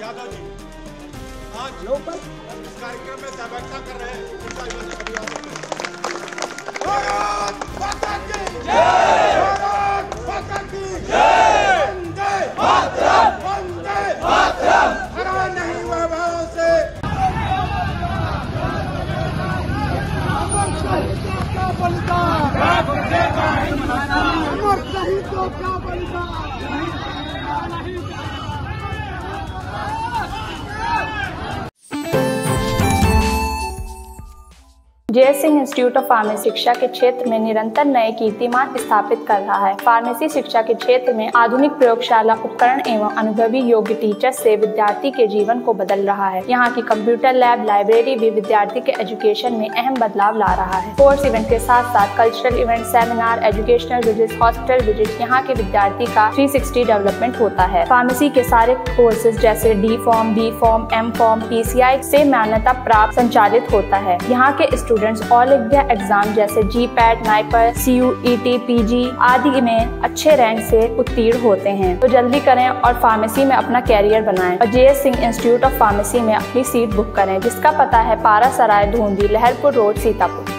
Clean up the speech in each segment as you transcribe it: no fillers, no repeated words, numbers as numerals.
यादव जी आज इस कार्यक्रम में सहभागिता कर रहे हैं। भारत माता की जय, भारत माता की जय, वंदे मातरम, वंदे मातरम। हरा नहीं हुआ भाव से जय सिंह इंस्टीट्यूट ऑफ फार्मेसी शिक्षा के क्षेत्र में निरंतर नए कीर्तिमान स्थापित कर रहा है। फार्मेसी शिक्षा के क्षेत्र में आधुनिक प्रयोगशाला उपकरण एवं अनुभवी योग्य टीचर से विद्यार्थी के जीवन को बदल रहा है। यहाँ की कंप्यूटर लैब लाइब्रेरी भी विद्यार्थी के एजुकेशन में अहम बदलाव ला रहा है। कोर्स इवेंट के साथ साथ cultural event, seminar, educational visit, hospital visit, यहाँ के विद्यार्थी का 360 डेवलपमेंट होता है। फार्मेसी के सारे कोर्सेज जैसे D pharm, B pharm, M pharm, PCI से मान्यता प्राप्त संचालित होता है। यहाँ के स्टूडेंट्स ऑल इंडिया एग्जाम जैसे GPAT, NIPER, CUET, PG आदि में अच्छे रैंक से उत्तीर्ण होते हैं। तो जल्दी करें और फार्मेसी में अपना कैरियर बनाएं और JS Singh institute of pharmacy में अपनी सीट बुक करें, जिसका पता है पारा सराय, धूंधी, लहरपुर रोड, सीतापुर।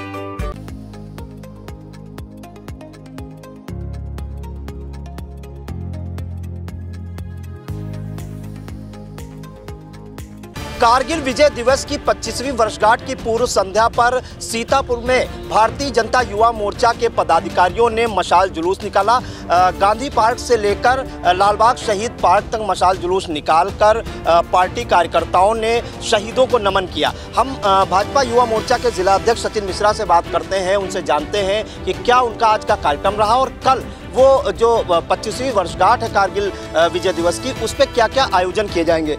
कारगिल विजय दिवस की 25वीं वर्षगांठ की पूर्व संध्या पर सीतापुर में भारतीय जनता युवा मोर्चा के पदाधिकारियों ने मशाल जुलूस निकाला। गांधी पार्क से लेकर लालबाग शहीद पार्क तक मशाल जुलूस निकालकर पार्टी कार्यकर्ताओं ने शहीदों को नमन किया। हम भाजपा युवा मोर्चा के जिला अध्यक्ष सचिन मिश्रा से बात करते हैं, उनसे जानते हैं कि क्या उनका आज का कार्यक्रम रहा और कल वो जो 25वीं वर्षगांठ है कारगिल विजय दिवस की, उस पर क्या क्या आयोजन किए जाएंगे।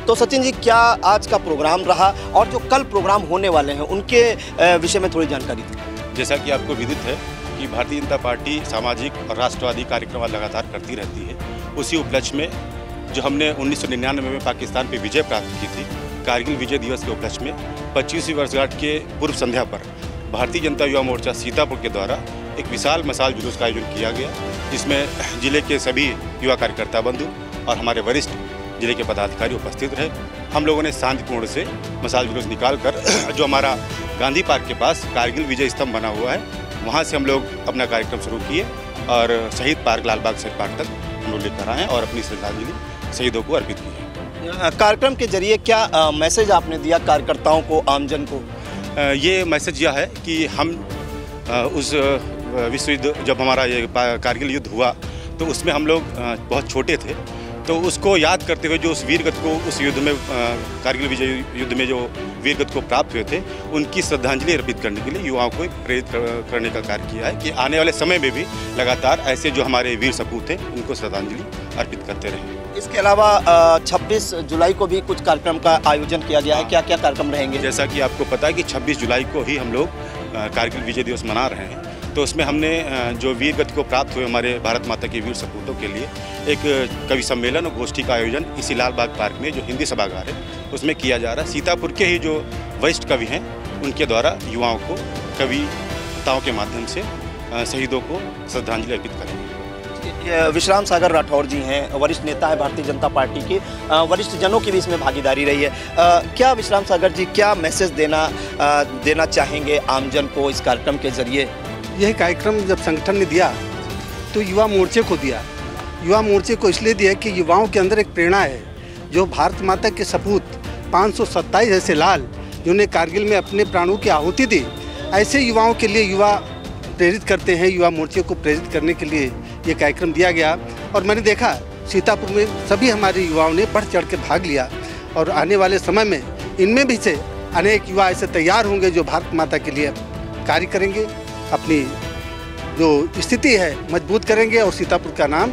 तो सचिन जी, क्या आज का प्रोग्राम रहा और जो कल प्रोग्राम होने वाले हैं उनके विषय में थोड़ी जानकारी दी। जैसा कि आपको विदित है कि भारतीय जनता पार्टी सामाजिक और राष्ट्रवादी कार्यक्रम लगातार करती रहती है। उसी उपलक्ष्य में जो हमने 1999 में पाकिस्तान पर विजय प्राप्त की थी, कारगिल विजय दिवस के उपलक्ष्य में 25वीं वर्षगांठ के पूर्व संध्या पर भारतीय जनता युवा मोर्चा सीतापुर के द्वारा एक विशाल मशाल जुलूस का आयोजन किया गया, जिसमें जिले के सभी युवा कार्यकर्ता बंधु और हमारे वरिष्ठ जिले के पदाधिकारी उपस्थित रहे। हम लोगों ने शांतिपूर्ण से मशाल जुलूस निकालकर जो हमारा गांधी पार्क के पास कारगिल विजय स्तंभ बना हुआ है, वहाँ से हम लोग अपना कार्यक्रम शुरू किए और शहीद पार्क, लालबाग शहीद पार्क तक हम लोग लेकर आए और अपनी श्रद्धांजलि शहीदों को अर्पित की है। कार्यक्रम के जरिए क्या मैसेज आपने दिया कार्यकर्ताओं को, आमजन को? ये मैसेज यह है कि हम उस विश्व युद्ध, जब हमारा ये कारगिल युद्ध हुआ तो उसमें हम लोग बहुत छोटे थे, तो उसको याद करते हुए जो उस वीरगति को उस युद्ध में, कारगिल विजय युद्ध में जो वीरगति को प्राप्त हुए थे, उनकी श्रद्धांजलि अर्पित करने के लिए युवाओं को प्रेरित करने का कार्य किया है कि आने वाले समय में भी लगातार ऐसे जो हमारे वीर सपूत हैं उनको श्रद्धांजलि अर्पित करते रहें। इसके अलावा 26 जुलाई को भी कुछ कार्यक्रम का आयोजन किया गया है। क्या क्या कार्यक्रम रहेंगे? जैसा कि आपको पता है कि 26 जुलाई को ही हम लोग कारगिल विजय दिवस मना रहे हैं, तो उसमें हमने जो वीर गति को प्राप्त हुए हमारे भारत माता के वीर सपूतों के लिए एक कवि सम्मेलन और गोष्ठी का आयोजन इसी लालबाग पार्क में जो हिंदी सभागार है उसमें किया जा रहा है। सीतापुर के ही जो वरिष्ठ कवि हैं उनके द्वारा युवाओं को कविताओं के माध्यम से शहीदों को श्रद्धांजलि अर्पित करेंगे। विश्राम सागर राठौर जी हैं, वरिष्ठ नेता है भारतीय जनता पार्टी के, वरिष्ठ जनों की भी इसमें भागीदारी रही है। क्या विश्राम सागर जी, क्या मैसेज देना चाहेंगे आमजन को इस कार्यक्रम के जरिए? यह कार्यक्रम जब संगठन ने दिया तो युवा मोर्चे को दिया। युवा मोर्चे को इसलिए दिया कि युवाओं के अंदर एक प्रेरणा है, जो भारत माता के सपूत 527 ऐसे लाल जिन्होंने कारगिल में अपने प्राणों की आहुति दी, ऐसे युवाओं के लिए युवा प्रेरित करते हैं। युवा मोर्चे को प्रेरित करने के लिए ये कार्यक्रम दिया गया और मैंने देखा सीतापुर में सभी हमारे युवाओं ने बढ़ चढ़ के भाग लिया और आने वाले समय में इनमें भी से अनेक युवा ऐसे तैयार होंगे जो भारत माता के लिए कार्य करेंगे, अपनी जो स्थिति है मजबूत करेंगे और सीतापुर का नाम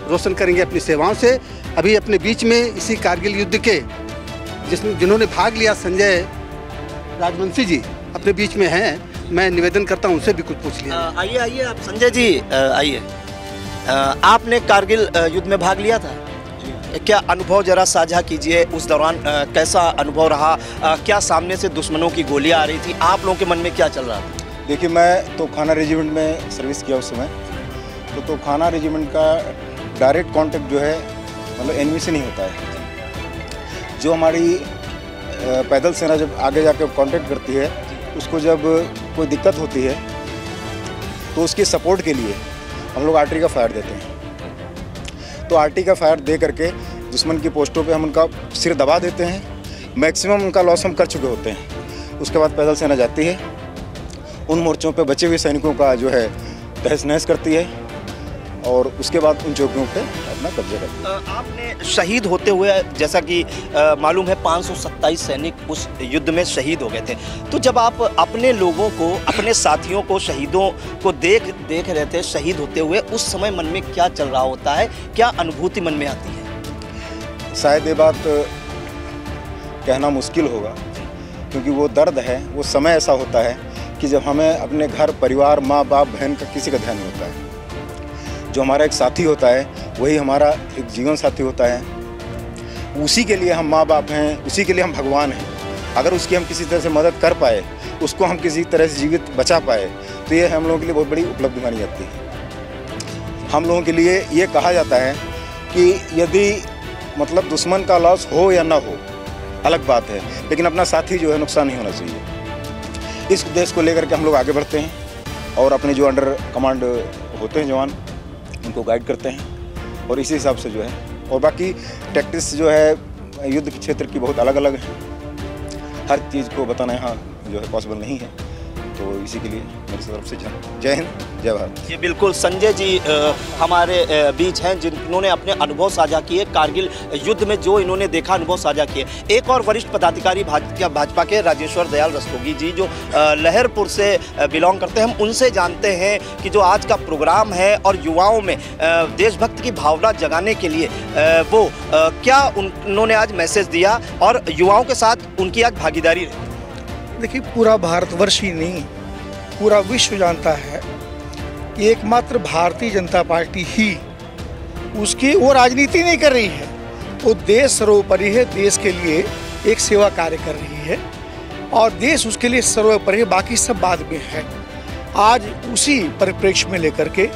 रोशन करेंगे अपनी सेवाओं से। अभी अपने बीच में इसी कारगिल युद्ध के जिन्होंने भाग लिया, संजय राजवंशी जी अपने बीच में हैं, मैं निवेदन करता हूं उनसे भी कुछ पूछ लिया। आइए आप संजय जी आइए। आपने कारगिल युद्ध में भाग लिया था, क्या अनुभव जरा साझा कीजिए। उस दौरान कैसा अनुभव रहा? क्या सामने से दुश्मनों की गोलियां आ रही थी? आप लोगों के मन में क्या चल रहा था? देखिए, मैं तोपखाना रेजिमेंट में सर्विस किया उस समय, तो तोपखाना रेजिमेंट का डायरेक्ट कांटेक्ट जो है मतलब एनिमी से नहीं होता है। जो हमारी पैदल सेना जब आगे जाकर कांटेक्ट करती है, उसको जब कोई दिक्कत होती है तो उसके सपोर्ट के लिए हम लोग आर्टिलरी का फायर देते हैं। तो आर्टिलरी का फायर दे करके दुश्मन की पोस्टों पे हम उनका सिर दबा देते हैं। मैक्सिमम उनका लॉस हम कर चुके होते हैं। उसके बाद पैदल सेना जाती है, उन मोर्चों पे बचे हुए सैनिकों का जो है तहस नहस करती है और उसके बाद उन चौकियों पे अपना कब्जा करती है। आपने शहीद होते हुए, जैसा कि मालूम है 527 सैनिक उस युद्ध में शहीद हो गए थे, तो जब आप अपने लोगों को, अपने साथियों को, शहीदों को देख रहे थे शहीद होते हुए, उस समय मन में क्या चल रहा होता है, क्या अनुभूति मन में आती है? शायद ये बात कहना मुश्किल होगा, क्योंकि वो दर्द है, वो समय ऐसा होता है कि जब हमें अपने घर परिवार, माँ बाप, बहन का किसी का ध्यान नहीं होता है। जो हमारा एक साथी होता है वही हमारा एक जीवन साथी होता है। उसी के लिए हम माँ बाप हैं, उसी के लिए हम भगवान हैं। अगर उसकी हम किसी तरह से मदद कर पाए, उसको हम किसी तरह से जीवित बचा पाए, तो ये हम लोगों के लिए बहुत बड़ी उपलब्धि मानी जाती है। हम लोगों के लिए ये कहा जाता है कि यदि मतलब दुश्मन का लॉस हो या ना हो अलग बात है, लेकिन अपना साथी जो है नुकसान नहीं होना चाहिए। इस उद्देश्य को लेकर के हम लोग आगे बढ़ते हैं और अपने जो अंडर कमांड होते हैं जवान, उनको गाइड करते हैं और इसी हिसाब से जो है, और बाकी टैक्टिक्स जो है युद्ध के क्षेत्र की बहुत अलग अलग है। हर चीज़ को बताना यहाँ जो है पॉसिबल नहीं है, तो इसी के लिए मेरी तरफ से जय हिंद, जय भारत। ये बिल्कुल संजय जी हमारे बीच हैं, जिन्होंने अपने अनुभव साझा किए, कारगिल युद्ध में जो इन्होंने देखा अनुभव साझा किए। एक और वरिष्ठ पदाधिकारी भाजपा के राजेश्वर दयाल रस्तोगी जी, जो लहरपुर से बिलोंग करते हैं, हम उनसे जानते हैं कि जो आज का प्रोग्राम है और युवाओं में देशभक्त की भावना जगाने के लिए वो क्या उन्होंने आज मैसेज दिया और युवाओं के साथ उनकी आज भागीदारी रही। देखिए, पूरा भारतवर्ष ही नहीं, पूरा विश्व जानता है कि एकमात्र भारतीय जनता पार्टी ही उसकी वो राजनीति नहीं कर रही है, वो देश सर्वोपरि है, देश के लिए एक सेवा कार्य कर रही है और देश उसके लिए सर्वोपरि है, बाकी सब बाद में है। आज उसी परिप्रेक्ष्य में लेकर के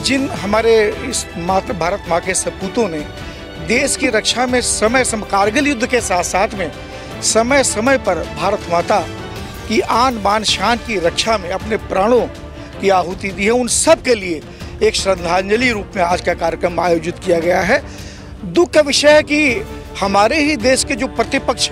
जिन हमारे इस भारत माँ के सपूतों ने देश की रक्षा में समय कारगिल युद्ध के साथ साथ में समय समय पर भारत माता की आन बान शान की रक्षा में अपने प्राणों की आहुति दी है, उन सब के लिए एक श्रद्धांजलि रूप में आज का कार्यक्रम आयोजित किया गया है। दुख का विषय है कि हमारे ही देश के जो प्रतिपक्ष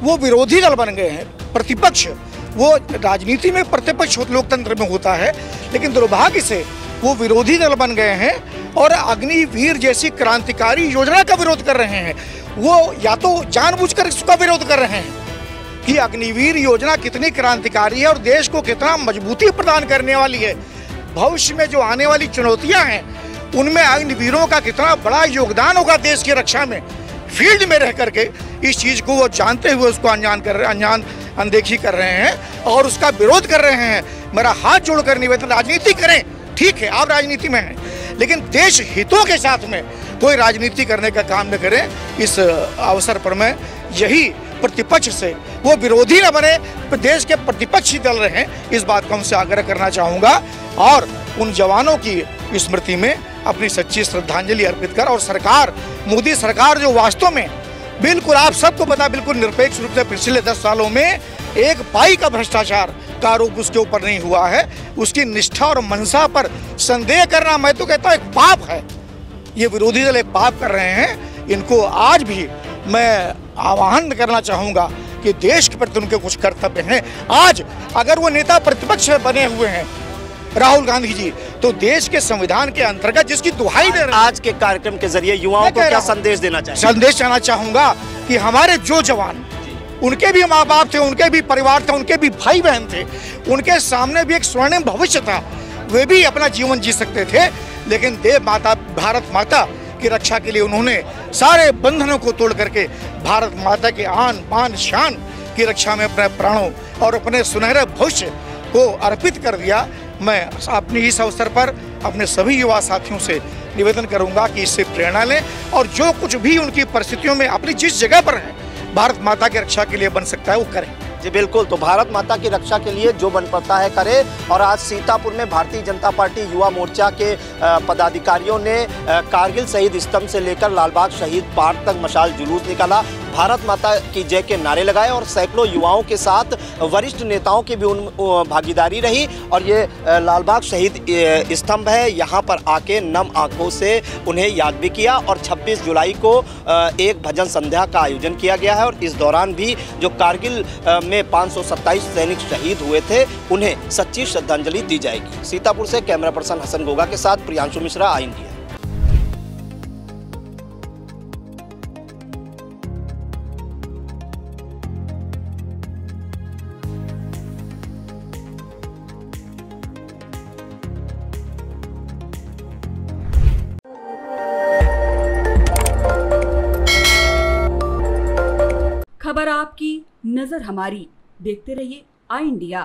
वो विरोधी दल बन गए हैं। प्रतिपक्ष वो राजनीति में प्रतिपक्ष लोकतंत्र में होता है, लेकिन दुर्भाग्य से वो विरोधी दल बन गए हैं और अग्निवीर जैसी क्रांतिकारी योजना का विरोध कर रहे हैं। वो या तो जानबूझकर इसका विरोध कर रहे हैं कि अग्निवीर योजना कितनी क्रांतिकारी है और देश को कितना मजबूती प्रदान करने वाली है। भविष्य में जो आने वाली चुनौतियां हैं उनमें अग्निवीरों का कितना बड़ा योगदान होगा देश की रक्षा में। फील्ड में रह करके इस चीज को वो जानते हुए उसको अनदेखी कर रहे हैं और उसका विरोध कर रहे हैं। मेरा हाथ जोड़कर निवेदन, राजनीति करें, ठीक है, आप राजनीति में हैं, लेकिन देश हितों के साथ में कोई राजनीति करने का काम न करें। इस अवसर पर मैं यही प्रतिपक्ष से, वो विरोधी न बने, देश के प्रतिपक्षी दल रहे, इस बात को उनसे आग्रह करना चाहूँगा और उन जवानों की स्मृति में अपनी सच्ची श्रद्धांजलि अर्पित कर, और सरकार, मोदी सरकार जो वास्तव में बिल्कुल आप सबको पता, बिल्कुल निरपेक्ष रूप से पिछले 10 सालों में एक पाई का भ्रष्टाचार का आरोप उसके ऊपर नहीं हुआ है, उसकी निष्ठा और मंशा पर संदेह करना मैं तो कहता हूँ एक पाप है। ये विरोधी दल एक पाप कर रहे हैं। इनको आज भी मैं आह्वान करना चाहूँगा कि देश के प्रति उनके कुछ कर्तव्य हैं। आज अगर वो नेता प्रतिपक्ष बने हुए हैं राहुल गांधी जी, तो देश के संविधान के अंतर्गत जिसकी दुहाई दे रहे हैं, आज के कार्यक्रम के जरिए युवाओं को क्या संदेश देना चाहिए? संदेश देना चाहूँगा कि हमारे जो जवान, उनके भी माँ बाप थे, उनके भी परिवार थे, उनके भी भाई बहन थे, उनके सामने भी एक स्वर्णिम भविष्य था, वे भी अपना जीवन जी सकते थे, लेकिन देव माता, भारत माता की रक्षा के लिए उन्होंने सारे बंधनों को तोड़ करके भारत माता के आन बान शान की रक्षा में अपने प्राणों और अपने सुनहरे भविष्य को अर्पित कर दिया। मैं अपने इस अवसर पर अपने सभी युवा साथियों से निवेदन करूंगा कि इससे प्रेरणा लें और जो कुछ भी उनकी परिस्थितियों में अपनी जिस जगह पर है भारत माता की रक्षा के लिए बन सकता है वो करें। जी बिल्कुल, तो भारत माता की रक्षा के लिए जो बन पड़ता है करे। और आज सीतापुर में भारतीय जनता पार्टी युवा मोर्चा के पदाधिकारियों ने कारगिल शहीद स्तंभ से लेकर लालबाग शहीद पार्क तक मशाल जुलूस निकाला। भारत माता की जय के नारे लगाए और सैकड़ों युवाओं के साथ वरिष्ठ नेताओं की भी भागीदारी रही। और ये लालबाग शहीद स्तंभ है, यहाँ पर आके नम आंखों से उन्हें याद भी किया। और 26 जुलाई को एक भजन संध्या का आयोजन किया गया है और इस दौरान भी जो कारगिल में 527 सैनिक शहीद हुए थे उन्हें सच्ची श्रद्धांजलि दी जाएगी। सीतापुर से कैमरा पर्सन हसन गोगा के साथ प्रियांशु मिश्रा, आई इंडिया। खबर आपकी, नजर हमारी। देखते रहिए आई इंडिया।